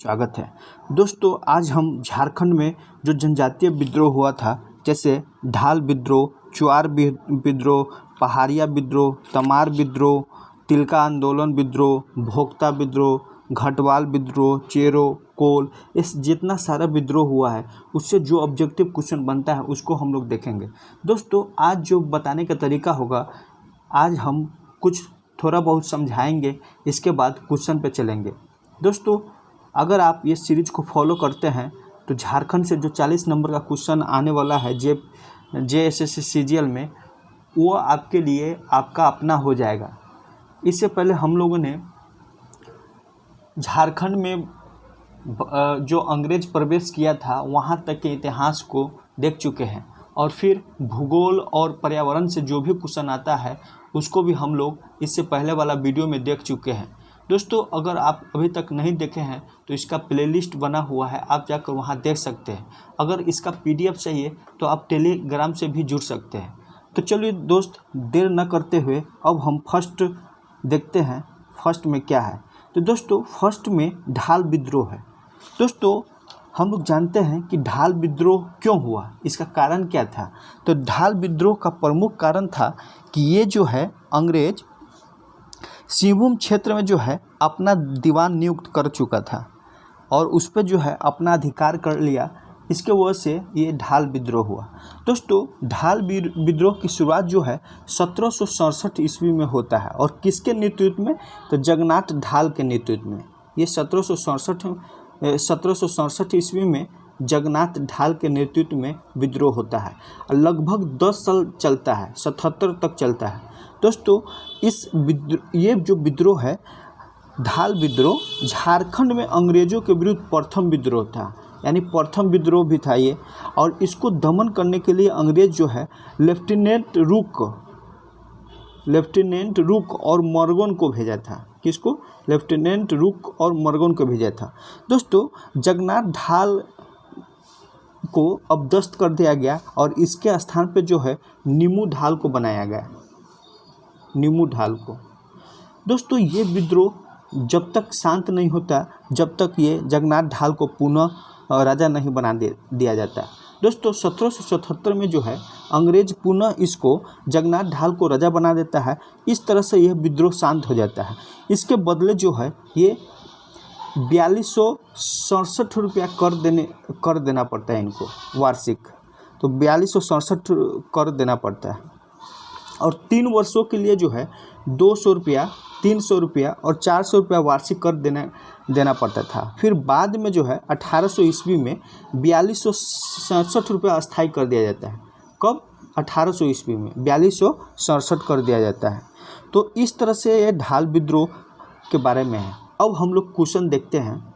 स्वागत है दोस्तों। आज हम झारखंड में जो जनजातीय विद्रोह हुआ था, जैसे ढाल विद्रोह, चुआर विद्रोह, पहाड़िया विद्रोह, तमार विद्रोह, तिलका आंदोलन विद्रोह, भोक्ता विद्रोह, घटवाल विद्रोह, चेरो कोल, इस जितना सारा विद्रोह हुआ है उससे जो ऑब्जेक्टिव क्वेश्चन बनता है उसको हम लोग देखेंगे। दोस्तों आज जो बताने का तरीका होगा, आज हम कुछ थोड़ा बहुत समझाएंगे, इसके बाद क्वेश्चन पे चलेंगे। दोस्तों अगर आप ये सीरीज को फॉलो करते हैं तो झारखंड से जो 40 नंबर का क्वेश्चन आने वाला है JSSC CGL में, वो आपके लिए आपका अपना हो जाएगा। इससे पहले हम लोगों ने झारखंड में जो अंग्रेज प्रवेश किया था वहाँ तक के इतिहास को देख चुके हैं, और फिर भूगोल और पर्यावरण से जो भी क्वेश्चन आता है उसको भी हम लोग इससे पहले वाला वीडियो में देख चुके हैं। दोस्तों अगर आप अभी तक नहीं देखे हैं तो इसका प्लेलिस्ट बना हुआ है, आप जाकर वहां देख सकते हैं। अगर इसका PDF चाहिए तो आप टेलीग्राम से भी जुड़ सकते हैं। तो चलिए दोस्त, देर न करते हुए अब हम फर्स्ट देखते हैं, फर्स्ट में क्या है। तो दोस्तों फर्स्ट में ढाल विद्रोह है। दोस्तों हम लोग जानते हैं कि ढाल विद्रोह क्यों हुआ, इसका कारण क्या था। तो ढाल विद्रोह का प्रमुख कारण था कि ये जो है अंग्रेज सिंहभूम क्षेत्र में जो है अपना दीवान नियुक्त कर चुका था और उस पर जो है अपना अधिकार कर लिया। इसके वजह से ये ढाल विद्रोह हुआ। दोस्तों ढाल विद्रोह की शुरुआत जो है 1767 ईस्वी में होता है, और किसके नेतृत्व में, तो जगन्नाथ ढाल के नेतृत्व में। ये 1767 ईस्वी में जगन्नाथ ढाल के नेतृत्व में विद्रोह होता है और लगभग 10 साल चलता है, 77 तक चलता है। दोस्तों ये जो विद्रोह है ढाल विद्रोह, झारखंड में अंग्रेज़ों के विरुद्ध प्रथम विद्रोह था, यानी प्रथम विद्रोह भी था ये। और इसको दमन करने के लिए अंग्रेज जो है लेफ्टिनेंट रुक और मॉर्गन को भेजा था। किसको? लेफ्टिनेंट रुक और मॉर्गन को भेजा था। दोस्तों जगन्नाथ ढाल को अब दस्त कर दिया गया और इसके स्थान पे जो है नीमू ढाल को बनाया गया, नीमू ढाल को। दोस्तों ये विद्रोह जब तक शांत नहीं होता, जब तक ये जगन्नाथ ढाल को पुनः राजा नहीं बना दिया जाता। दोस्तों 1777 में जो है अंग्रेज पुनः इसको जगन्नाथ ढाल को राजा बना देता है। इस तरह से यह विद्रोह शांत हो जाता है। इसके बदले जो है ये 4267 रुपया कर देना पड़ता है इनको वार्षिक। तो 4267 कर देना पड़ता है, और 3 वर्षों के लिए जो है 200 रुपया, 300 रुपया और 400 रुपया वार्षिक कर देना पड़ता था। फिर बाद में जो है 1800 ईस्वी में 4267 रुपया अस्थायी कर दिया जाता है। कब? 1800 ईस्वी में 4267 कर दिया जाता है। तो इस तरह से ये ढाल विद्रोह के बारे में है। अब हम लोग क्वेश्चन देखते हैं।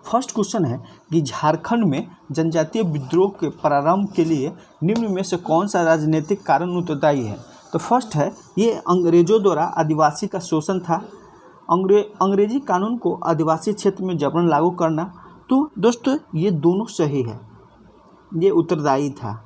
फर्स्ट क्वेश्चन है कि झारखंड में जनजातीय विद्रोह के प्रारंभ के लिए निम्न में से कौन सा राजनीतिक कारण उत्तरदायी है। तो फर्स्ट है ये अंग्रेजों द्वारा आदिवासी का शोषण था, अंग्रेजी कानून को आदिवासी क्षेत्र में जबरन लागू करना। तो दोस्तों ये दोनों सही है, ये उत्तरदायी था।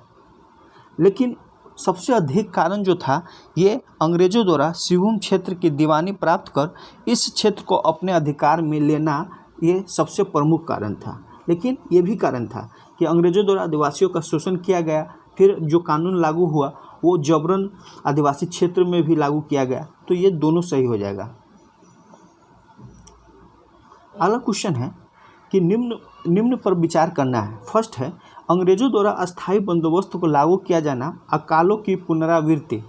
लेकिन सबसे अधिक कारण जो था ये अंग्रेजों द्वारा सिंहभूम क्षेत्र की दीवानी प्राप्त कर इस क्षेत्र को अपने अधिकार में लेना, ये सबसे प्रमुख कारण था। लेकिन ये भी कारण था कि अंग्रेजों द्वारा आदिवासियों का शोषण किया गया, फिर जो कानून लागू हुआ वो जबरन आदिवासी क्षेत्र में भी लागू किया गया। तो ये दोनों सही हो जाएगा। अगला क्वेश्चन है कि निम्न पर विचार करना है। फर्स्ट है अंग्रेजों द्वारा अस्थायी बंदोबस्त को लागू किया जाना, अकालों की पुनरावृत्ति।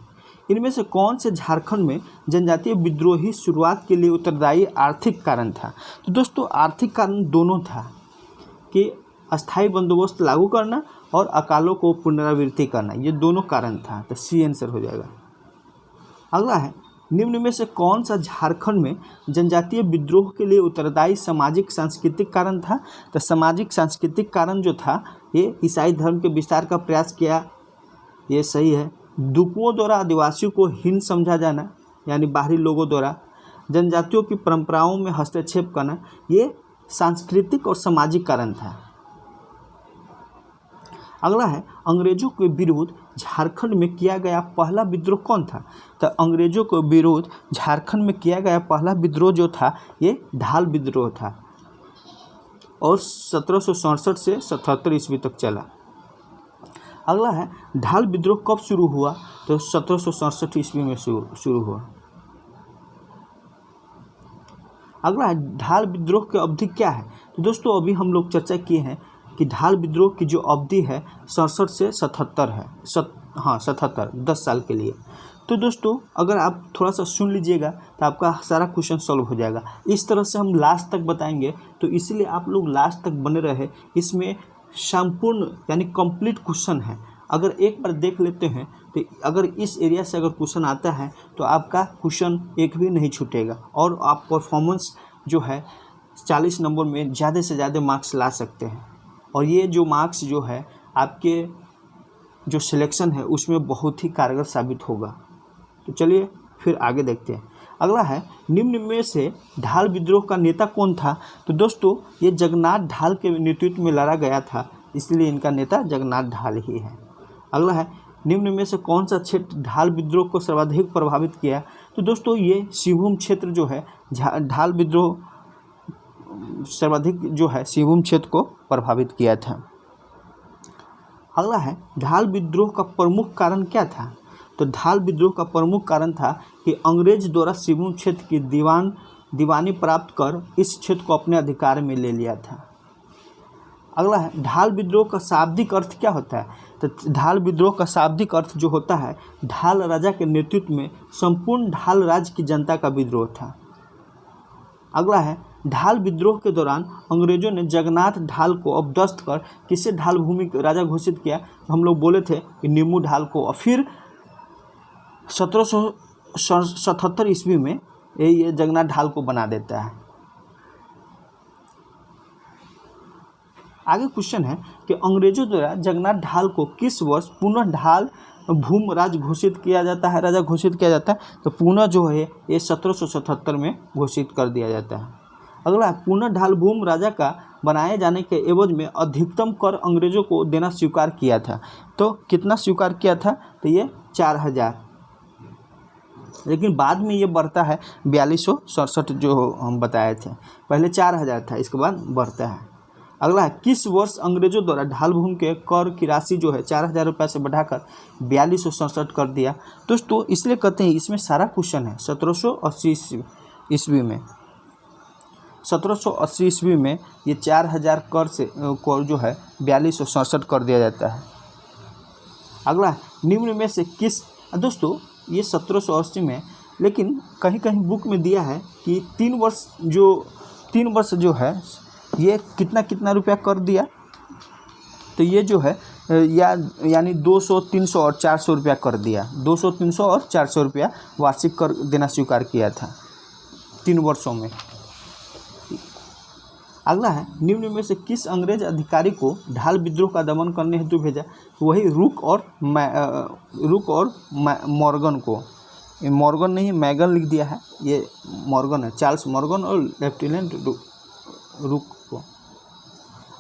इनमें से कौन से झारखंड में जनजातीय विद्रोही शुरुआत के लिए उत्तरदायी आर्थिक कारण था। तो दोस्तों आर्थिक कारण दोनों था कि अस्थायी बंदोबस्त लागू करना और अकालों को पुनरावृत्ति करना, ये दोनों कारण था। तो सी आंसर हो जाएगा। अगला है निम्न में से कौन सा झारखंड में जनजातीय विद्रोह के लिए उत्तरदायी सामाजिक सांस्कृतिक कारण था। तो सामाजिक सांस्कृतिक कारण जो था ये ईसाई धर्म के विस्तार का प्रयास किया, ये सही है। दुकुओं द्वारा आदिवासियों को हीन समझा जाना, यानी बाहरी लोगों द्वारा जनजातियों की परंपराओं में हस्तक्षेप करना, ये सांस्कृतिक और सामाजिक कारण था। अगला है अंग्रेजों के विरुद्ध झारखंड में किया गया पहला विद्रोह कौन था। तो अंग्रेजों के विरुद्ध झारखंड में किया गया पहला विद्रोह जो था ये ढाल विद्रोह था। और 1767 से 77 ईस्वी तक चला। अगला है ढाल विद्रोह कब शुरू हुआ, तो 1767 ईस्वी में शुरू हुआ। अगला है ढाल विद्रोह की अवधि क्या है, तो दोस्तों अभी हम लोग चर्चा किए हैं कि ढाल विद्रोह की जो अवधि है 67 से 77 है, 77 10 साल के लिए। तो दोस्तों अगर आप थोड़ा सा सुन लीजिएगा तो आपका सारा क्वेश्चन सॉल्व हो जाएगा। इस तरह से हम लास्ट तक बताएंगे, तो इसलिए आप लोग लास्ट तक बने रहे। इसमें संपूर्ण यानी कंप्लीट क्वेश्चन है। अगर एक बार देख लेते हैं तो अगर इस एरिया से अगर क्वेश्चन आता है तो आपका क्वेश्चन एक भी नहीं छूटेगा और आप परफॉर्मेंस जो है 40 नंबर में ज़्यादा से ज़्यादा मार्क्स ला सकते हैं। और ये जो मार्क्स जो है आपके जो सिलेक्शन है उसमें बहुत ही कारगर साबित होगा। तो चलिए फिर आगे देखते हैं। अगला है निम्न में से ढाल विद्रोह का नेता कौन था, तो दोस्तों ये जगन्नाथ ढाल के नेतृत्व में लड़ा गया था, इसलिए इनका नेता जगन्नाथ ढाल ही है। अगला है निम्न में से कौन सा क्षेत्र ढाल विद्रोह को सर्वाधिक प्रभावित किया, तो दोस्तों ये सिंहभूम क्षेत्र जो है ढाल विद्रोह सर्वाधिक जो है सिंहभूम क्षेत्र को प्रभावित किया था। अगला है ढाल विद्रोह का प्रमुख कारण क्या था, तो ढाल विद्रोह का प्रमुख कारण था कि अंग्रेज द्वारा सिंहभूम क्षेत्र की दीवानी प्राप्त कर इस क्षेत्र को अपने अधिकार में ले लिया था। अगला है ढाल विद्रोह का शाब्दिक अर्थ क्या होता है, तो ढाल विद्रोह का शाब्दिक अर्थ जो होता है ढाल राजा के नेतृत्व में संपूर्ण ढाल राज्य की जनता का विद्रोह था। अगला है ढाल विद्रोह के दौरान अंग्रेजों ने जगन्नाथ ढाल को अपदस्थ कर किसे ढाल भूमि राजा घोषित किया, तो हम लोग बोले थे कि नीमू ढाल को। और फिर 1777 ईस्वी में ये जगन्नाथ ढाल को बना देता है। आगे क्वेश्चन है कि अंग्रेजों द्वारा जगन्नाथ ढाल को किस वर्ष पुनः ढाल भूम राज घोषित किया जाता है, राजा घोषित किया जाता है, तो पुनः जो है ये 1777 में घोषित कर दिया जाता है। अगला पुनः ढाल भूम राजा का बनाए जाने के एवज में अधिकतम कर अंग्रेजों को देना स्वीकार किया था। तो कितना स्वीकार किया था, तो ये 4000, लेकिन बाद में ये बढ़ता है 4267 जो हम बताए थे, पहले 4000 था, इसके बाद बढ़ता है। अगला है किस वर्ष अंग्रेजों द्वारा ढाल भूमि के कर की राशि जो है 4000 रुपये से बढ़ाकर 4267 कर दिया। दोस्तों इसलिए कहते हैं इसमें सारा क्वेश्चन है 1780 ईस्वी में। 1780 ईस्वी में ये 4000 कर से कर जो है 4267 कर दिया जाता है। अगला निम्न में से किस, दोस्तों ये 1780 में, लेकिन कहीं कहीं बुक में दिया है कि 3 वर्ष जो है ये कितना रुपया कर दिया, तो ये जो है यानी 200, 300 और 400 रुपया कर दिया। 200, 300 और 400 रुपया वार्षिक कर देना स्वीकार किया था 3 वर्षों में। अगला है निम्न में से किस अंग्रेज अधिकारी को ढाल विद्रोह का दमन करने हेतु भेजा, वही रूक और मॉर्गन को। ये मॉर्गन नहीं मैगन लिख दिया है, ये मॉर्गन है, चार्ल्स मॉर्गन और लेफ्टिनेंट रूक को।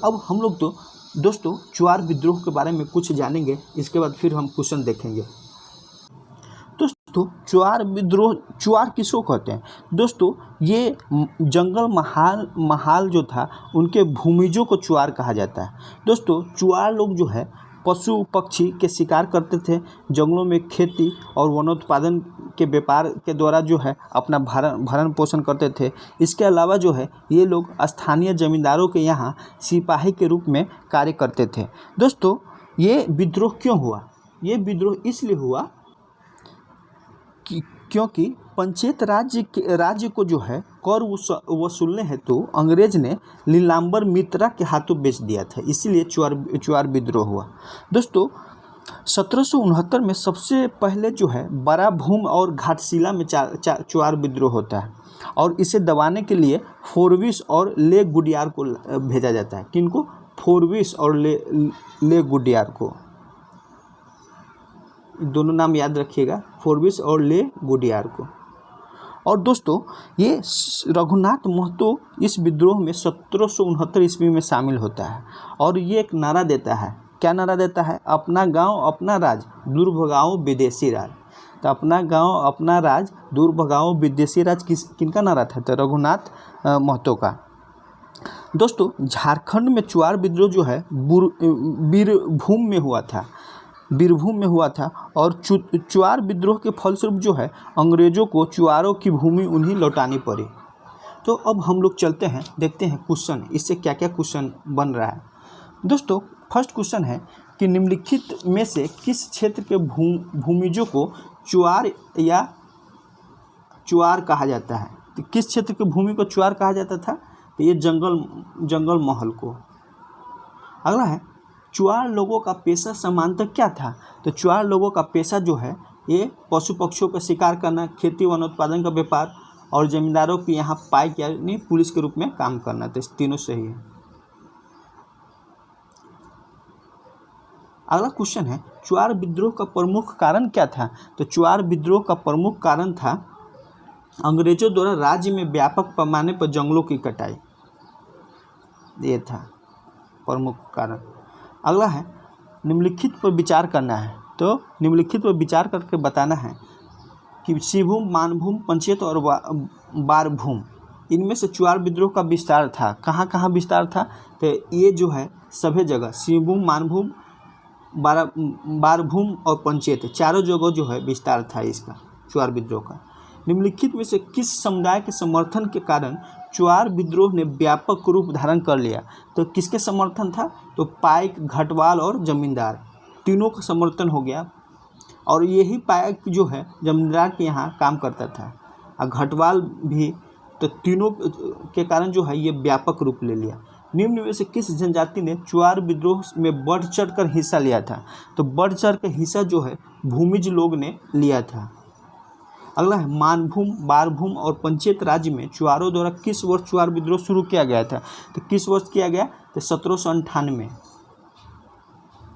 अब हम लोग तो दोस्तों चुआर विद्रोह के बारे में कुछ जानेंगे, इसके बाद फिर हम क्वेश्चन देखेंगे। दोस्तों चुआर विद्रोह, चुआर किसको कहते हैं, दोस्तों ये जंगल महाल जो था उनके भूमिजों को चुआर कहा जाता है। दोस्तों चुआर लोग जो है पशु पक्षी के शिकार करते थे, जंगलों में खेती और वनोत्पादन के व्यापार के द्वारा जो है अपना भरण पोषण करते थे। इसके अलावा जो है ये लोग स्थानीय जमींदारों के यहाँ सिपाही के रूप में कार्य करते थे। दोस्तों ये विद्रोह क्यों हुआ, ये विद्रोह इसलिए हुआ क्योंकि पंचायत राज्य को जो है कर वसूलने हेतु अंग्रेज ने लीलांबर मित्रा के हाथों बेच दिया था, इसीलिए चुआर विद्रोह हुआ। दोस्तों 1769 में सबसे पहले जो है बड़ा भूम और घाटशिला में चुआर विद्रोह होता है और इसे दबाने के लिए फोरविस और ले गुडियार को भेजा जाता है। किनको, फोरविस और ले गुडियार को, दोनों नाम याद रखिएगा, फोरविस और ले गुडियार को। और दोस्तों ये रघुनाथ महतो इस विद्रोह में 1769 ईस्वी में शामिल होता है और ये एक नारा देता है। क्या नारा देता है, अपना गांव अपना राज दूर भगाओ विदेशी राज। तो अपना गांव अपना राज दूर भगाओ विदेशी राज किनका नारा था, तो रघुनाथ महतो का। दोस्तों झारखंड में चुआर विद्रोह जो है बीरभूम में हुआ था और चुआर विद्रोह के फलस्वरूप जो है अंग्रेज़ों को चुआरों की भूमि उन्हें लौटानी पड़ी। तो अब हम लोग चलते हैं, देखते हैं क्वेश्चन इससे क्या क्या क्वेश्चन बन रहा है। दोस्तों फर्स्ट क्वेश्चन है कि निम्नलिखित में से किस क्षेत्र के भूमिजों को चुआर या चुआर कहा जाता है? तो किस क्षेत्र की भूमि को चुआर कहा जाता था? तो ये जंगल महल को। अगला है चुआर लोगों का पेशा सामान्यतः क्या था? तो चुआर लोगों का पेशा जो है ये पशु पक्षियों का शिकार करना, खेती वनोत्पादन का व्यापार और जमींदारों की यहाँ पाइक यानी पुलिस के रूप में काम करना। तो इस तीनों सही है। अगला क्वेश्चन है चुआर विद्रोह का प्रमुख कारण क्या था? तो चुआर विद्रोह का प्रमुख कारण था अंग्रेजों द्वारा राज्य में व्यापक पैमाने पर जंगलों की कटाई, ये था प्रमुख कारण। अगला है निम्नलिखित पर विचार करना है। तो निम्नलिखित पर विचार करके बताना है कि सिंहभूम, मानभूम, पंचेत और बारभूम इनमें से चुआर विद्रोह का विस्तार था। कहाँ कहाँ विस्तार था? तो ये जो है सभी जगह सिंहभूम, मानभूम, बारभूम और पंचेत चारों जगह जो है विस्तार था इसका चुआर विद्रोह का। निम्नलिखित में से किस समुदाय के समर्थन के कारण चुआर विद्रोह ने व्यापक रूप धारण कर लिया? तो किसके समर्थन था? तो पाइक, घटवाल और जमींदार तीनों का समर्थन हो गया। और यही पाइक जो है जमींदार के यहाँ काम करता था और घटवाल भी। तो तीनों के कारण जो है ये व्यापक रूप ले लिया। निम्न में से किस जनजाति ने चुआर विद्रोह में बढ़ चढ़ कर हिस्सा लिया था? तो बढ़ चढ़ कर हिस्सा जो है भूमिज लोग ने लिया था। अगला है मानभूम, बारभूम और पंचेत राज्य में चुआरों द्वारा किस वर्ष चुआर विद्रोह शुरू किया गया था? तो किस वर्ष किया गया? तो 1798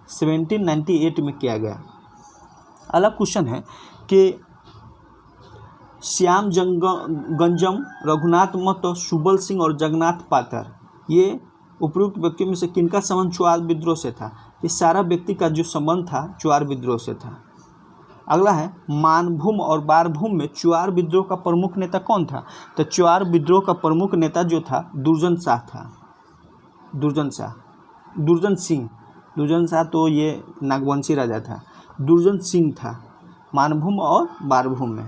1798 में किया गया। अगला क्वेश्चन है कि श्याम गंजम, रघुनाथ महतो, सुबल सिंह और जगन्नाथ पातर ये उपयुक्त व्यक्तियों में से किनका संबंध चुआर विद्रोह से था? ये सारा व्यक्ति का जो संबंध था चुआर विद्रोह से था। अगला है मानभूम और बारभूम में चुआर विद्रोह का प्रमुख नेता कौन था? तो चुआर विद्रोह का प्रमुख नेता जो था दुर्जन शाह था। दुर्जन शाह तो ये नागवंशी राजा था। दुर्जन सिंह था मानभूम और बारभूम में।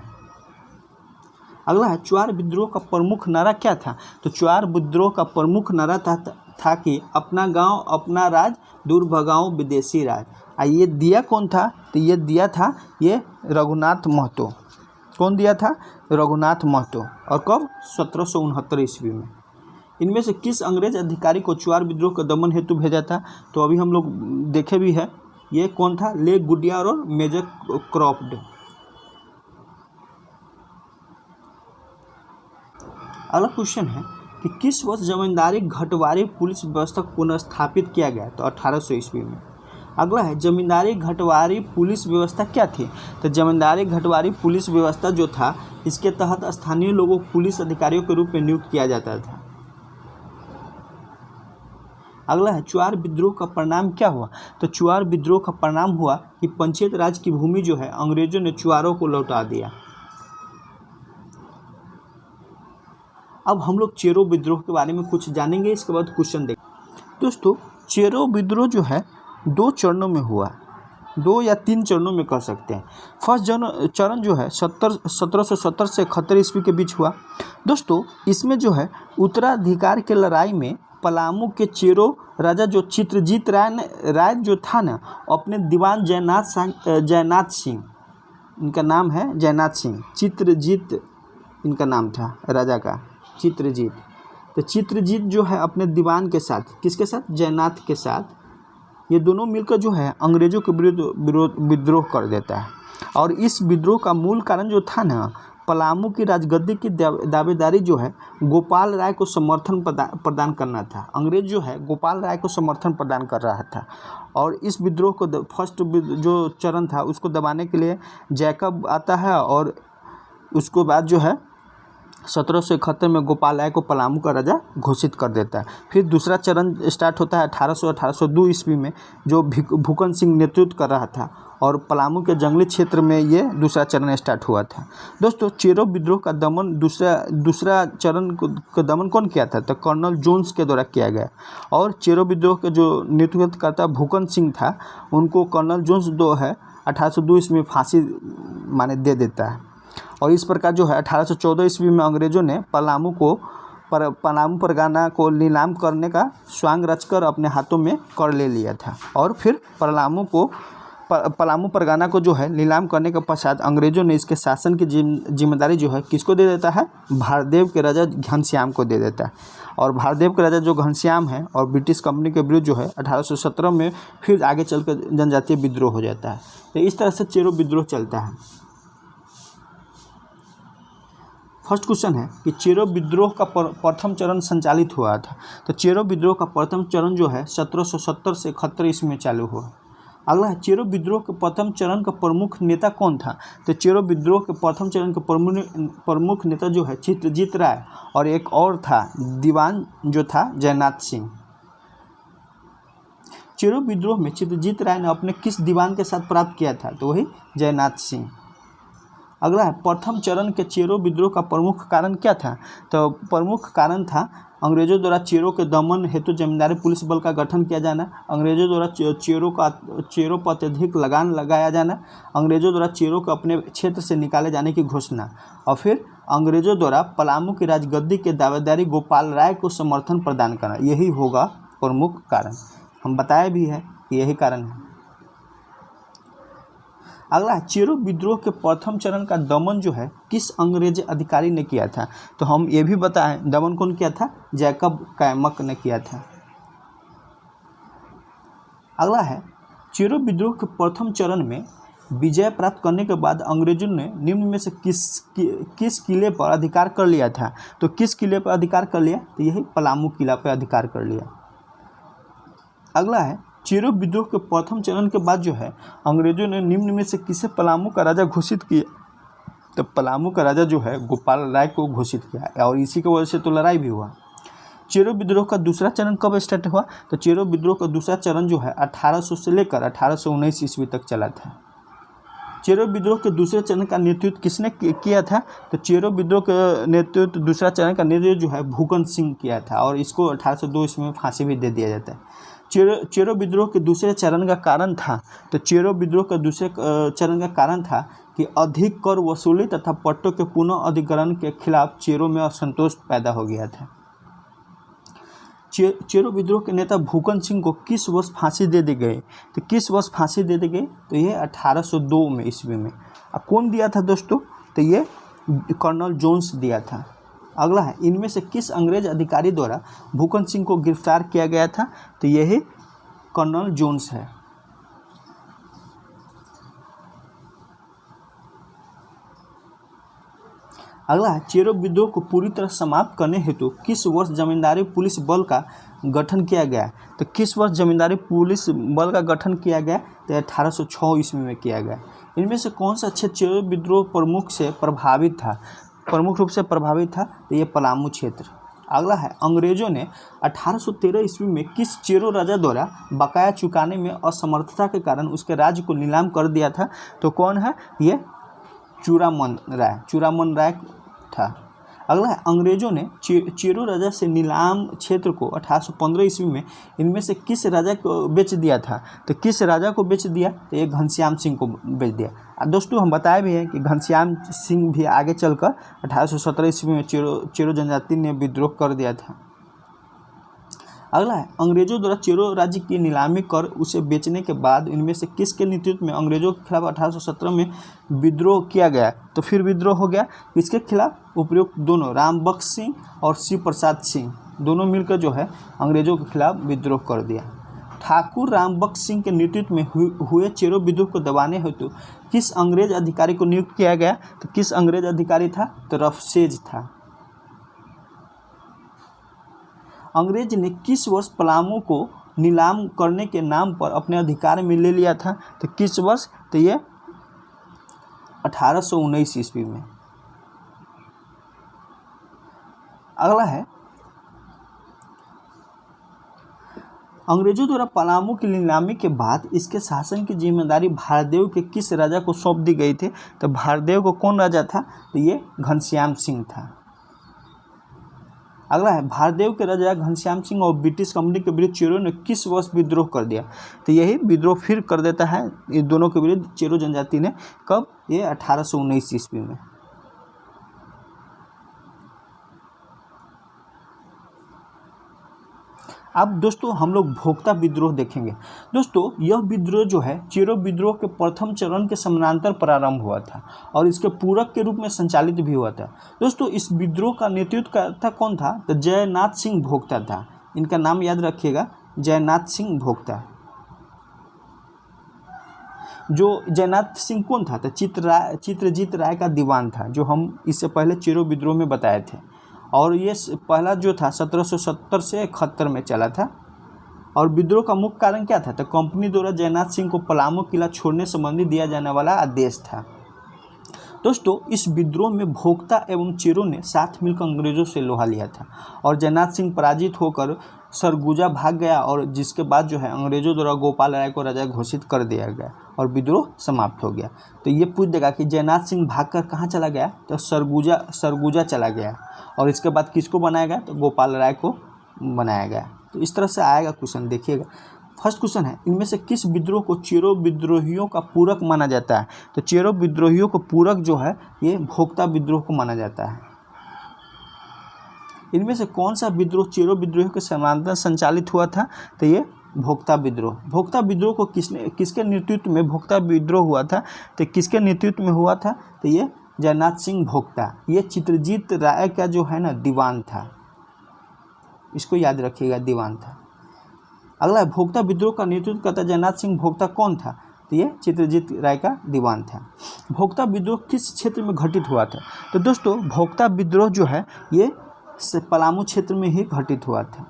अगला है चुआर विद्रोह का प्रमुख नारा क्या था? तो चुआर विद्रोह का प्रमुख नारा था कि अपना गांव अपना राज, दूर भगाओ विदेशी राज। ये दिया कौन था? तो ये दिया था ये रघुनाथ महतो। कौन दिया था? रघुनाथ महतो। और कब? 1769 ईस्वी में। इनमें से किस अंग्रेज अधिकारी को चुआर विद्रोह का दमन हेतु भेजा था? तो अभी हम लोग देखे भी है, ये कौन था? ले गुडियार और मेजर क्रॉफ्ट। अगला क्वेश्चन है कि किस वर्ष जमींदारी घटवारी पुलिस व्यवस्था को पुनर्स्थापित किया गया? तो 1800 ईस्वी में। अगला है जमींदारी घटवारी पुलिस व्यवस्था क्या थी? तो जमींदारी घटवारी पुलिस व्यवस्था जो था इसके तहत स्थानीय लोगों को पुलिस अधिकारियों के रूप में नियुक्त किया जाता था। अगला है चुआर विद्रोह का परिणाम क्या हुआ? तो चुआर विद्रोह का परिणाम हुआ कि पंचेत राज की भूमि जो है अंग्रेजों ने चुआरों को लौटा दिया। अब हम लोग चेरो विद्रोह के बारे में कुछ जानेंगे, इसके बाद क्वेश्चन देखेंगे। दोस्तों चेरो विद्रोह जो है 2 चरणों में हुआ, 2 या 3 चरणों में कह सकते हैं। फर्स्ट चरण जो है 1770 से 71 ईस्वी के बीच हुआ। दोस्तों इसमें जो है उत्तराधिकार के लड़ाई में पलामू के चेरो राजा जो चित्रजीत राय जो था ना, अपने दीवान जयनाथ सिंह, इनका नाम है जयनाथ सिंह, चित्रजीत इनका नाम था राजा का, चित्रजीत। तो चित्रजीत जो है अपने दीवान के साथ, किसके साथ? जयनाथ के साथ, ये दोनों मिलकर जो है अंग्रेज़ों के विरुद्ध विद्रोह कर देता है। और इस विद्रोह का मूल कारण जो था ना, पलामू की राजगद्दी की दावेदारी जो है गोपाल राय को समर्थन प्रदान करना था। अंग्रेज जो है गोपाल राय को समर्थन प्रदान कर रहा था। और इस विद्रोह को फर्स्ट जो चरण था उसको दबाने के लिए जैकब आता है और उसको बाद जो है 1771 में गोपाल राय को पलामू का राजा घोषित कर देता है। फिर दूसरा चरण स्टार्ट होता है 1802 ईस्वी में, जो भूकन सिंह नेतृत्व कर रहा था और पलामू के जंगली क्षेत्र में ये दूसरा चरण स्टार्ट हुआ था। दोस्तों, चेरो विद्रोह का दमन दूसरा चरण का दमन कौन किया था? तो कर्नल जोन्स के द्वारा किया गया। और चेरो विद्रोह के जो नेतृत्वकर्ता भूकन सिंह था, उनको कर्नल जोन्स 1802 ईस्वी में फांसी माने दे देता है। और इस प्रकार जो है 1814 ईस्वी में अंग्रेजों ने पलामू परगना को नीलाम करने का स्वांग रचकर अपने हाथों में कर ले लिया था। और फिर पलामू परगना को जो है नीलाम करने के पश्चात अंग्रेजों ने इसके शासन की जिम्मेदारी जो है किसको दे देता है? भारदेव के राजा घनश्याम को दे देता है। और भारदेव के राजा जो घनश्याम है और ब्रिटिश कंपनी के विरुद्ध जो है 1817 में फिर आगे चलकर जनजातीय विद्रोह हो जाता है। तो इस तरह से चेरो विद्रोह चलता है। फर्स्ट क्वेश्चन है कि चेरो विद्रोह का प्रथम चरण संचालित हुआ था। तो चेरो विद्रोह का प्रथम चरण जो है 1770 से 71 ईस्वी में चालू हुआ। अगला है, चेरो विद्रोह के प्रथम चरण का प्रमुख नेता कौन था? तो चेरो विद्रोह के प्रथम चरण के प्रमुख नेता जो है चित्रजीत राय, और एक और था दीवान जो था जयनाथ सिंह। चेरो विद्रोह में चित्रजीत राय ने अपने किस दीवान के साथ प्राप्त किया था? तो वही जयनाथ सिंह। अगला है, प्रथम चरण के चेरो विद्रोह का प्रमुख कारण क्या था? तो प्रमुख कारण था अंग्रेजों द्वारा चेरो के दमन हेतु जमींदारी पुलिस बल का गठन किया जाना, अंग्रेजों द्वारा चेरो पर अत्यधिक लगान लगाया जाना, अंग्रेजों द्वारा चेरो को अपने क्षेत्र से निकाले जाने की घोषणा, और फिर अंग्रेजों द्वारा पलामू की राजगद्दी के दावेदारी गोपाल राय को समर्थन प्रदान करना। यही होगा प्रमुख कारण। हम बताए भी है कि यही कारण है। अगला, चेरो विद्रोह के प्रथम चरण का दमन जो है किस अंग्रेज अधिकारी ने किया था? तो हम ये भी बताएं, दमन कौन किया था? जैकब कैमक ने किया था। अगला है, चेरो विद्रोह के प्रथम चरण में विजय प्राप्त करने के बाद अंग्रेजों ने निम्न में से किस किले पर अधिकार कर लिया था? तो किस किले पर अधिकार कर लिया? तो यही पलामू किला पर अधिकार कर लिया। अगला है, चेरो विद्रोह के प्रथम चरण के बाद जो है अंग्रेजों ने निम्न में से किसे पलामू का राजा घोषित किया? तो पलामू का राजा जो है गोपाल राय को घोषित किया, और इसी की वजह से तो लड़ाई भी हुआ। चेरो विद्रोह का दूसरा चरण कब स्टार्ट हुआ? तो चेरो विद्रोह का दूसरा चरण जो है 1800 से लेकर 1819 ईस्वी तक चला था। चेरो विद्रोह के दूसरे चरण का नेतृत्व किसने किया था? तो चेरो विद्रोह का नेतृत्व दूसरा चरण का नेतृत्व जो है भूकन सिंह किया था, और इसको 1802 ईस्वी में फांसी भी दे दिया जाता है। चेरो विद्रोह के दूसरे चरण का कारण था, तो चेरो विद्रोह का दूसरे चरण का कारण था कि अधिक कर वसूली तथा पट्टों के पुनः अधिग्रहण के खिलाफ चेरो में असंतोष पैदा हो गया था। चेरो विद्रोह के नेता भूकन सिंह को किस वर्ष फांसी दे दी गई? तो किस वर्ष फांसी दे दी गई? तो ये 1802 में ईस्वी में। अब कौन दिया था दोस्तों? तो ये कर्नल जोन्स दिया था। अगला है, इनमें से किस अंग्रेज अधिकारी द्वारा भूकन सिंह को गिरफ्तार किया गया था? तो यही कर्नल जोन्स है। अगला है, चेरो विद्रोह को पूरी तरह समाप्त करने हेतु किस वर्ष जमींदारी पुलिस बल का गठन किया गया? तो किस वर्ष जमींदारी पुलिस बल का गठन किया गया? तो 1806 ईस्वी में किया गया। इनमें से कौन सा क्षेत्र चेरो विद्रोह प्रमुख रूप से प्रभावित था? तो ये पलामू क्षेत्र। अगला है, अंग्रेजों ने 1813 ईस्वी में किस चेरो राजा द्वारा बकाया चुकाने में असमर्थता के कारण उसके राज्य को नीलाम कर दिया था? तो कौन है? ये चूड़ामन राय था। अगला है, अंग्रेजों ने चेरो राजा से नीलाम क्षेत्र को 1815 ईस्वी में इनमें से किस राजा को बेच दिया था? तो किस राजा को बेच दिया? तो ये घनश्याम सिंह को बेच दिया। दोस्तों, हम बताए भी हैं कि घनश्याम सिंह भी आगे चलकर 1817 ईस्वी में चेरो जनजाति ने विद्रोह कर दिया था। अगला है, अंग्रेजों द्वारा चेरो राज्य की नीलामी कर उसे बेचने के बाद इनमें से किसके नेतृत्व में अंग्रेजों के खिलाफ 1817 में विद्रोह किया गया? तो फिर विद्रोह हो गया किसके खिलाफ? उपयुक्त दोनों रामबख्श सिंह और शिव प्रसाद सिंह दोनों मिलकर जो है अंग्रेजों के खिलाफ विद्रोह कर दिया। ठाकुर रामबख्श सिंह के नेतृत्व में हुए चेरो विद्रोह को दबाने हेतु किस अंग्रेज अधिकारी को नियुक्त किया गया? तो किस अंग्रेज अधिकारी था? तो रफसेज था। अंग्रेज ने किस वर्ष पलामू को नीलाम करने के नाम पर अपने अधिकार में ले लिया था? तो किस वर्ष? तो ये 1819 ईस्वी में। अगला है, अंग्रेजों द्वारा पलामू की नीलामी के बाद इसके शासन की जिम्मेदारी भारदेव के किस राजा को सौंप दी गई थी? तो भारदेव को कौन राजा था? तो ये घनश्याम सिंह था। अगला है, भारदेव के राजा घनश्याम सिंह और ब्रिटिश कंपनी के विरुद्ध चेरों ने किस वर्ष विद्रोह कर दिया? तो यही विद्रोह फिर कर देता है इन दोनों के विरुद्ध चेरो जनजाति ने। कब? ये 1819 ईस्वी में। अब दोस्तों हम लोग भोक्ता विद्रोह देखेंगे। दोस्तों यह विद्रोह जो है चेरो विद्रोह के प्रथम चरण के समानांतर प्रारंभ हुआ था और इसके पूरक के रूप में संचालित भी हुआ था। दोस्तों इस विद्रोह का नेतृत्व करता कौन था? तो जयनाथ सिंह भोक्ता था। इनका नाम याद रखिएगा, जयनाथ सिंह भोक्ता। जो जयनाथ सिंह कौन था? तो चित्रजीत राय का दीवान था, जो हम इससे पहले चेरो विद्रोह में बताए थे। और ये पहला जो था 1770 से 71 में चला था। और विद्रोह का मुख्य कारण क्या था? तो कंपनी द्वारा जयनाथ सिंह को पलामू किला छोड़ने संबंधी दिया जाने वाला आदेश था। दोस्तों इस विद्रोह में भोक्ता एवं चेरो ने साथ मिलकर अंग्रेजों से लोहा लिया था और जयनाथ सिंह पराजित होकर सरगुजा भाग गया और जिसके बाद जो है अंग्रेजों द्वारा गोपाल राय को राजा घोषित कर दिया गया और विद्रोह समाप्त हो गया। तो ये पूछ देगा कि जयनाथ सिंह भागकर कहाँ चला गया? तो सरगुजा चला गया और इसके बाद किसको बनाया गया? तो गोपाल राय को बनाया गया। तो इस तरह से आएगा क्वेश्चन, देखिएगा। फर्स्ट क्वेश्चन है, इनमें से किस विद्रोह को चेरो विद्रोहियों का पूरक माना जाता है? तो चेरो विद्रोहियों को पूरक जो है ये भोक्ता विद्रोह को माना जाता है। इनमें से कौन सा विद्रोह चेरो विद्रोहियों के समानांतर संचालित हुआ था? तो ये भोक्ता विद्रोह। भोक्ता विद्रोह को किसके नेतृत्व में भोक्ता विद्रोह हुआ था? तो किसके नेतृत्व में हुआ था? तो ये जयनाथ सिंह भोक्ता। ये चित्रजीत राय का जो है ना दीवान था, इसको याद रखिएगा, दीवान था। अगला है, भोक्ता विद्रोह का नेतृत्व करता जयनाथ सिंह भोक्ता कौन था? तो ये चित्रजीत राय का दीवान था। भोक्ता विद्रोह किस क्षेत्र में घटित हुआ था? तो दोस्तों भोक्ता विद्रोह जो है ये पलामू क्षेत्र में ही घटित हुआ था।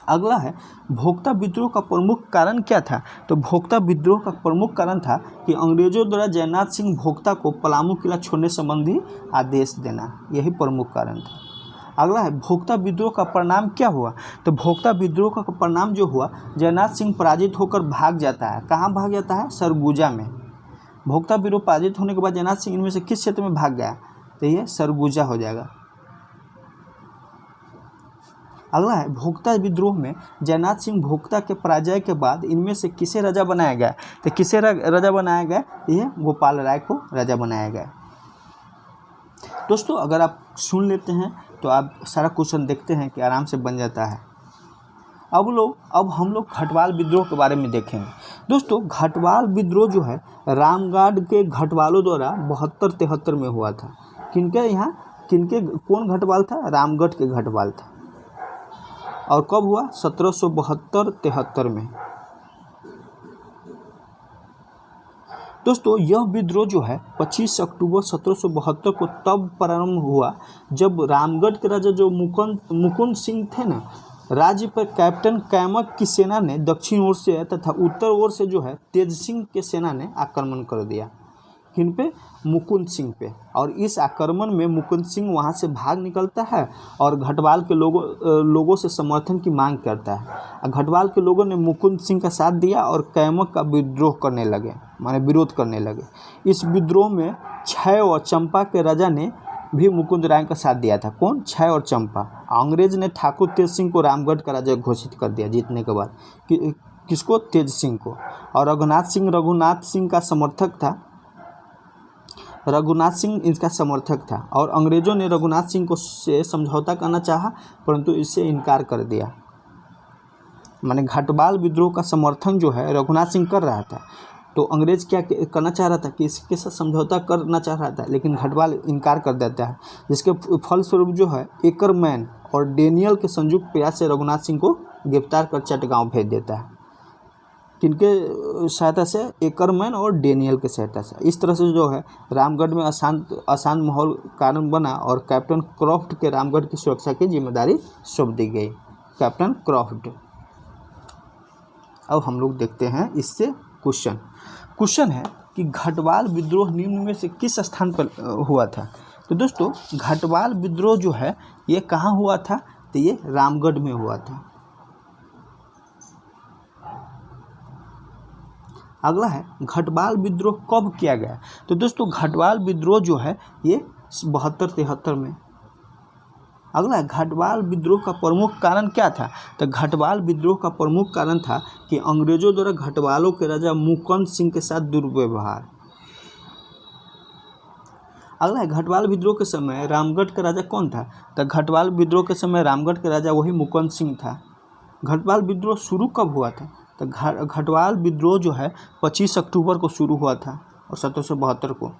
अगला है, भोक्ता विद्रोह का प्रमुख कारण क्या था? तो भोक्ता विद्रोह का प्रमुख कारण था कि अंग्रेजों द्वारा जयनाथ सिंह भोक्ता को पलामू किला छोड़ने संबंधी आदेश देना, यही प्रमुख कारण था। अगला है, भोक्ता विद्रोह का परिणाम क्या हुआ? तो भोक्ता विद्रोह का परिणाम जो हुआ, जयनाथ सिंह पराजित होकर भाग जाता है। कहाँ भाग जाता है? सरगुजा में। भोक्ता विद्रोह पराजित होने के बाद जयनाथ सिंह इनमें से किस क्षेत्र में भाग गया? तो ये सरगुजा हो जाएगा। अगला है, भोक्ता विद्रोह में जयनाथ सिंह भोक्ता के पराजय के बाद इनमें से किसे राजा बनाया गया? तो किसे राजा बनाया गया? ये गोपाल राय को राजा बनाया गया। दोस्तों अगर आप सुन लेते हैं तो आप सारा क्वेश्चन देखते हैं कि आराम से बन जाता है। अब हम लोग घटवाल विद्रोह के बारे में देखेंगे। दोस्तों घटवाल विद्रोह जो है रामगढ़ के घटवालों द्वारा 72-73 में हुआ था। कौन घटवाल था? रामगढ़ के घटवाल था। और कब हुआ? 1772-73 में। दोस्तों यह विद्रोह जो है 25 अक्टूबर 1772 को तब प्रारंभ हुआ जब रामगढ़ के राजा जो मुकुंद सिंह थे ना, राज्य पर कैप्टन कैमक की सेना ने दक्षिण ओर से तथा उत्तर ओर से जो है तेज सिंह के सेना ने आक्रमण कर दिया। किन पे? मुकुंद सिंह पे। और इस आक्रमण में मुकुंद सिंह वहाँ से भाग निकलता है और घटवाल के लोगों से समर्थन की मांग करता है। घटवाल के लोगों ने मुकुंद सिंह का साथ दिया और कैमक का विद्रोह करने लगे, माने विरोध करने लगे। इस विद्रोह में क्षय और चंपा के राजा ने भी मुकुंद राय का साथ दिया था। कौन? क्षय और चंपा। अंग्रेज ने ठाकुर तेज सिंह को रामगढ़ का राजा घोषित कर दिया जीतने के बाद। किसको? तेज सिंह को। और रघुनाथ सिंह का समर्थक था। रघुनाथ सिंह इसका समर्थक था और अंग्रेज़ों ने रघुनाथ सिंह को से समझौता करना चाहा परंतु इससे इनकार कर दिया। माने घटवाल विद्रोह का समर्थन जो है रघुनाथ सिंह कर रहा था, तो अंग्रेज़ क्या करना चाह रहा था कि इसके साथ समझौता करना चाह रहा था, लेकिन घटवाल इनकार कर देता है, जिसके फलस्वरूप जो है एकरमैन और डेनियल के संयुक्त प्रयास से रघुनाथ सिंह को गिरफ्तार कर चटगांव भेज देता है। किनके सहायता से? एकरमैन और डेनियल के सहायता से। इस तरह से जो है रामगढ़ में अशांत माहौल कारण बना और कैप्टन क्रॉफ्ट के रामगढ़ की सुरक्षा की जिम्मेदारी सौंप दी गई। Captain Croft. अब हम लोग देखते हैं इससे क्वेश्चन है कि घटवाल विद्रोह निम्न में से किस स्थान पर हुआ था? तो दोस्तों घटवाल विद्रोह जो है ये कहाँ हुआ था? तो ये रामगढ़ में हुआ था। अगला है घटवाल विद्रोह कब किया गया। तो दोस्तों घटवाल विद्रोह जो है ये 72-73 में। अगला है घटवाल विद्रोह का प्रमुख कारण क्या था। तो घटवाल विद्रोह का प्रमुख कारण था कि अंग्रेजों द्वारा घटवालों के राजा मुकुंद सिंह के साथ दुर्व्यवहार। अगला है घटवाल विद्रोह के समय रामगढ़ का राजा कौन था। तो घटवाल विद्रोह के समय रामगढ़ का राजा वही मुकुंद सिंह था। घटवाल विद्रोह शुरू कब हुआ था। तो घटवाल विद्रोह जो है 25 अक्टूबर को शुरू हुआ था और 1772 को।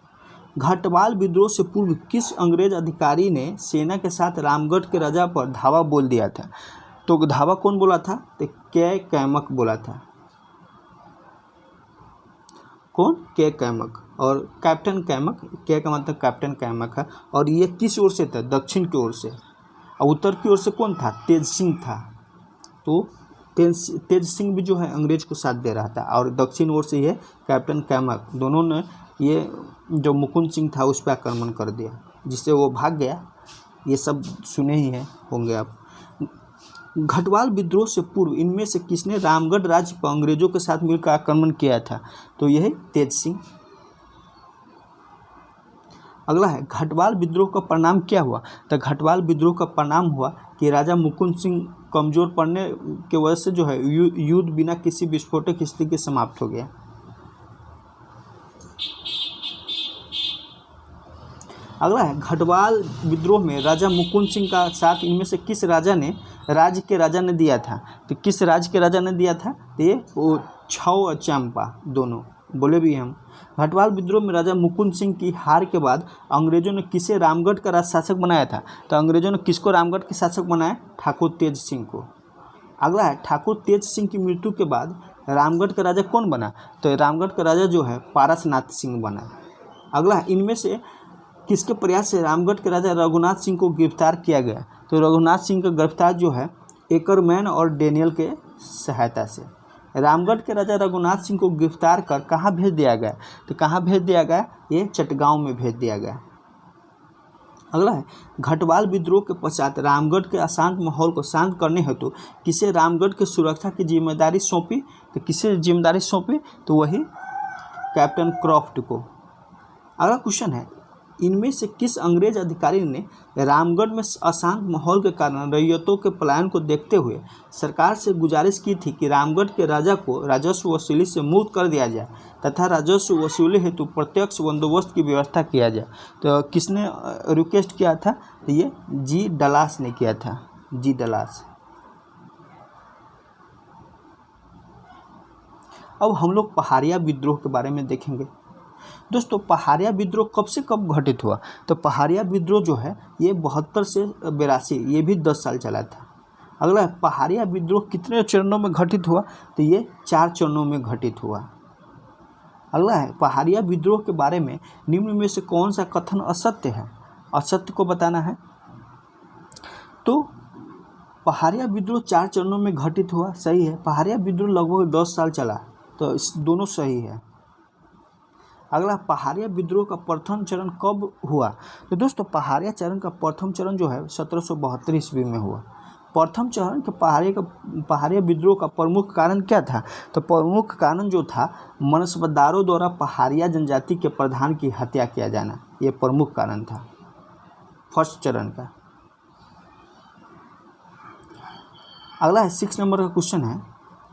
घटवाल विद्रोह से पूर्व किस अंग्रेज अधिकारी ने सेना के साथ रामगढ़ के राजा पर धावा बोल दिया था। तो धावा कौन बोला था। तो के कैमक बोला था। कौन। के कैमक। और कैप्टन कैमक, के का मतलब कैप्टन कैमक है। और ये किस ओर से था। दक्षिण की ओर से। और उत्तर की ओर से कौन था। तेज सिंह था। तो तेज सिंह भी जो है अंग्रेज को साथ दे रहा था। और दक्षिण ओर से ये कैप्टन कैमक, दोनों ने ये जो मुकुंद सिंह था उस पर आक्रमण कर दिया जिससे वो भाग गया। ये सब सुने ही हैं होंगे आप। घटवाल विद्रोह से पूर्व इनमें से किसने रामगढ़ राज्य पर अंग्रेजों के साथ मिलकर आक्रमण किया था। तो यह तेज सिंह। अगला है घटवाल विद्रोह का परिणाम क्या हुआ। तो घटवाल विद्रोह का परिणाम हुआ कि राजा मुकुंद सिंह कमजोर पड़ने की वजह से जो है युद्ध बिना किसी विस्फोटक स्थिति के समाप्त हो गया। अगला है घटवाल विद्रोह में राजा मुकुंद सिंह का साथ इनमें से किस राज्य के राजा ने दिया था। तो किस राज्य के राजा ने दिया था। तो ये वो छाव और चंपा दोनों बोले भी हम। घटवाल विद्रोह में राजा मुकुंद सिंह की हार के बाद अंग्रेजों ने किसे रामगढ़ का शासक बनाया था। तो अंग्रेजों ने किसको रामगढ़ के शासक बनाया। ठाकुर तेज सिंह को। अगला है ठाकुर तेज सिंह की मृत्यु के बाद रामगढ़ का राजा कौन बना। तो रामगढ़ का राजा जो है पारसनाथ सिंह बना। अगला है इनमें से किसके प्रयास से रामगढ़ के राजा रघुनाथ सिंह को गिरफ्तार किया गया। तो रघुनाथ सिंह का गिरफ्तार जो है एकरमैन और डेनियल के सहायता से। रामगढ़ के राजा रघुनाथ सिंह को गिरफ्तार कर कहाँ भेज दिया गया। तो कहाँ भेज दिया गया। ये चटगांव में भेज दिया गया। अगला है घटवाल विद्रोह के पश्चात रामगढ़ के अशांत माहौल को शांत करने हेतु किसे रामगढ़ की सुरक्षा की जिम्मेदारी सौंपी। तो किसे जिम्मेदारी सौंपी। तो वही कैप्टन क्रॉफ्ट को। अगला क्वेश्चन है इनमें से किस अंग्रेज अधिकारी ने रामगढ़ में अशांत माहौल के कारण रैयतों के पलायन को देखते हुए सरकार से गुजारिश की थी कि रामगढ़ के राजा को राजस्व वसूली से मुक्त कर दिया जाए तथा राजस्व वसूली हेतु प्रत्यक्ष बंदोबस्त की व्यवस्था किया जाए। तो किसने रिक्वेस्ट किया था। तो ये जी डलास ने किया था। जी डलास। अब हम लोग पहाड़िया विद्रोह के बारे में देखेंगे। दोस्तों पहाड़िया विद्रोह कब से कब घटित हुआ। तो पहाड़िया विद्रोह जो है ये 72 से 82, ये भी 10 साल चला था। अगला पहाड़िया विद्रोह कितने चरणों में घटित हुआ। तो ये 4 चरणों में घटित हुआ। अगला है पहाड़िया विद्रोह के बारे में निम्न में से कौन सा कथन असत्य है। असत्य को बताना है। तो पहाड़िया विद्रोह 4 चरणों में घटित हुआ, सही है। पहाड़िया विद्रोह लगभग 10 साल चला, तो इस दोनों सही है। अगला पहाड़िया विद्रोह का प्रथम चरण कब हुआ। तो दोस्तों पहाड़िया चरण का प्रथम चरण जो है 1772 ईस्वी में हुआ। प्रथम चरण के पहाड़िया विद्रोह का प्रमुख कारण क्या था। तो प्रमुख कारण जो था मनसबदारों द्वारा पहाड़िया जनजाति के प्रधान की हत्या किया जाना, ये प्रमुख कारण था फर्स्ट चरण का। अगला है 6 नंबर का क्वेश्चन है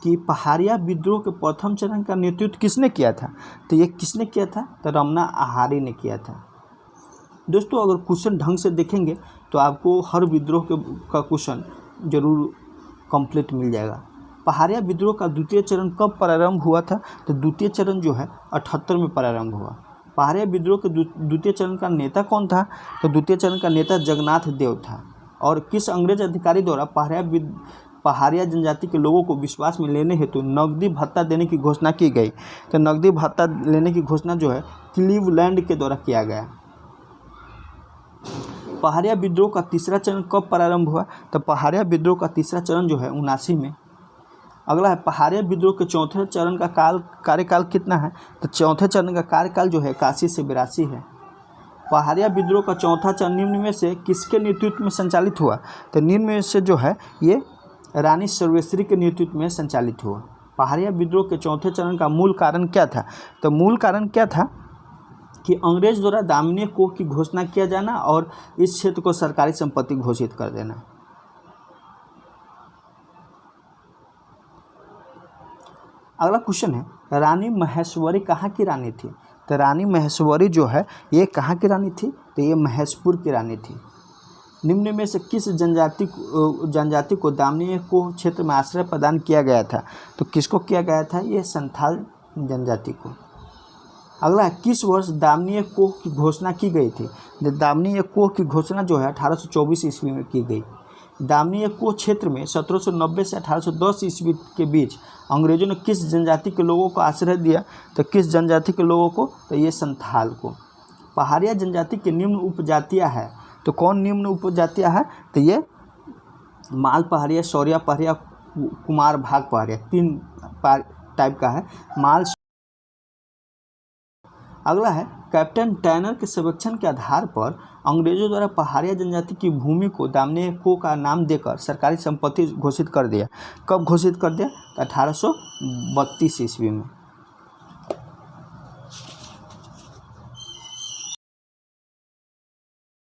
कि पहाड़िया विद्रोह के प्रथम चरण का नेतृत्व किसने किया था। तो ये किसने किया था। तो रमना आहारी ने किया था। दोस्तों अगर क्वेश्चन ढंग से देखेंगे तो आपको हर विद्रोह का क्वेश्चन जरूर कंप्लीट मिल जाएगा। पहाड़िया विद्रोह का द्वितीय चरण कब प्रारंभ हुआ था। तो द्वितीय चरण जो है 78 में प्रारंभ हुआ। पहाड़िया विद्रोह के द्वितीय चरण का नेता कौन था। तो द्वितीय चरण का नेता जगन्नाथ देव था। और किस अंग्रेज अधिकारी द्वारा पहाड़िया जनजाति के लोगों को विश्वास में लेने हेतु नकदी भत्ता देने की घोषणा की गई। तो नकदी भत्ता लेने की घोषणा जो है क्लीवलैंड के द्वारा किया गया। पहाड़िया विद्रोह का तीसरा चरण कब प्रारंभ हुआ। तो पहाड़िया विद्रोह का तीसरा चरण जो है 79 में। अगला है पहाड़िया विद्रोह के चौथे चरण का कार्यकाल कितना है। तो चौथे चरण का कार्यकाल जो है 81 से 82 है। पहाड़िया विद्रोह का चौथा चरण निम्न में से किसके नेतृत्व में संचालित हुआ। तो निम्न में से जो है ये रानी सर्वेश्वरी के नेतृत्व में संचालित हुआ पहाड़िया विद्रोह के चौथे चरण का मूल कारण क्या था? तो मूल कारण क्या था कि अंग्रेज द्वारा दामनी कोख की घोषणा किया जाना और इस क्षेत्र को सरकारी संपत्ति घोषित कर देना। अगला क्वेश्चन है, रानी महेश्वरी कहाँ की रानी थी? तो रानी महेश्वरी जो है ये कहाँ की रानी थी? तो ये महेशपुर की रानी थी। निम्न में से किस जनजाति को दामनी कोह क्षेत्र में आश्रय प्रदान किया गया था? तो किसको किया गया था? ये संथाल जनजाति को। अगला है, किस वर्ष दामनी कोह की घोषणा की गई थी? दामनी कोह की घोषणा जो है 1824 ईस्वी में की गई। दामनी कोह क्षेत्र में 1790 से 1810 ईस्वी के बीच अंग्रेजों ने किस जनजाति के लोगों को आश्रय दिया? तो किस जनजाति के लोगों को? तो ये संथाल को। पहाड़िया जनजाति की निम्न उपजातियाँ है, तो कौन निम्न उपजातियाँ है? तो ये माल पहाड़िया, शौर्या पहाड़िया, कुमार भाग पहाड़िया, 3 टाइप का है माल। अगला है, कैप्टन टैनर के सर्वेक्षण के आधार पर अंग्रेजों द्वारा पहाड़िया जनजाति की भूमि को दामनी कोह का नाम देकर सरकारी संपत्ति घोषित कर दिया। कब घोषित कर दिया? 1832 ईस्वी में।